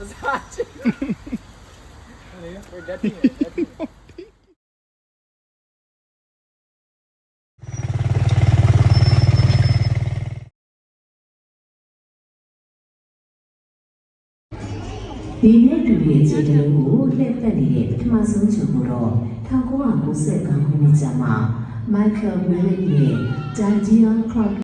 Versace. We're dating it. Dating it. ဒီနေ့တူရဲ့အခြေအနေကိုလှည့်ပတ်နေတဲ့ပထမဆုံးချုပ်ကိုတော့1995ခုနှစ်ကျမှ Michael Miller ရဲ့ Dungeon Clock